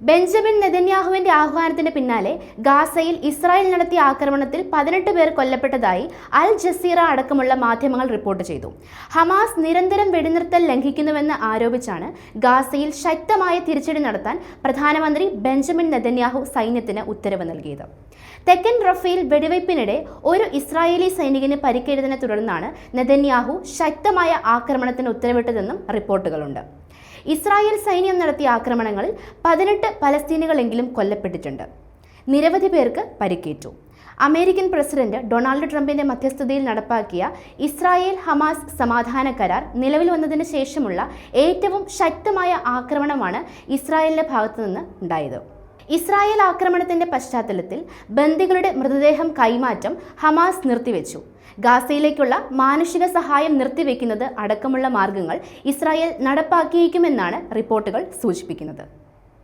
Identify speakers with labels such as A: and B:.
A: Benjamin നെതന്യാഹുവിന്റെ ആഹ്വാനത്തിന് പിന്നാലെ ഗാസയിൽ Israel നടത്തിയ ആക്രമണത്തിൽ 18 പേർ കൊല്ലപ്പെട്ടതായി അൽ ജസീറ അടക്കമുള്ള മാധ്യമങ്ങൾ റിപ്പോർട്ട് ചെയ്തു. ഹമാസ് നിരന്തരം വെടിനിർത്തൽ ലംഘിക്കുന്നുവെന്ന് ആരോപിച്ചാണ് ഗാസയിൽ ശക്തമായ തിരിച്ചടി നടത്താൻ പ്രധാനമന്ത്രി ബെഞ്ചമിൻ നെതന്യാഹു സൈന്യത്തിന് ഉത്തരവ് നൽകിയത്. തെക്കൻ റഫേൽ വെടിവയ്പ്പിനിടെ ഒരു ഇസ്രായേലി സൈനികന് പരിക്കേറ്റതിനെ തുടർന്നാണ് നെതന്യാഹു ശക്തമായ ആക്രമണത്തിന് ഉത്തരവിട്ടതെന്നും റിപ്പോർട്ടുകളുണ്ട്. ഇസ്രായേൽ സൈന്യം നടത്തിയ ആക്രമണങ്ങളിൽ 18 പലസ്തീനികളെങ്കിലും കൊല്ലപ്പെട്ടിട്ടുണ്ട്. നിരവധി പേർക്ക് പരിക്കേറ്റു. അമേരിക്കൻ പ്രസിഡന്റ് ഡൊണാൾഡ് ട്രംപിന്റെ മധ്യസ്ഥതയിൽ നടപ്പാക്കിയ ഇസ്രായേൽ ഹമാസ് സമാധാന കരാർ നിലവിൽ വന്നതിന് ശേഷമുള്ള ഏറ്റവും ശക്തമായ ആക്രമണമാണ് ഇസ്രായേലിന്റെ ഭാഗത്തുനിന്ന് ഉണ്ടായത്. ഇസ്രായേൽ ആക്രമണത്തിന്റെ പശ്ചാത്തലത്തിൽ ബന്ദികളുടെ മൃതദേഹം കൈമാറ്റം ഹമാസ് നിർത്തിവെച്ചു. ഗാസയിലേക്കുള്ള മാനുഷിക സഹായം നിർത്തിവെക്കുന്നത് അടക്കമുള്ള മാർഗങ്ങൾ ഇസ്രായേൽ നടപ്പാക്കിയേക്കുമെന്നാണ് റിപ്പോർട്ടുകൾ സൂചിപ്പിക്കുന്നത്.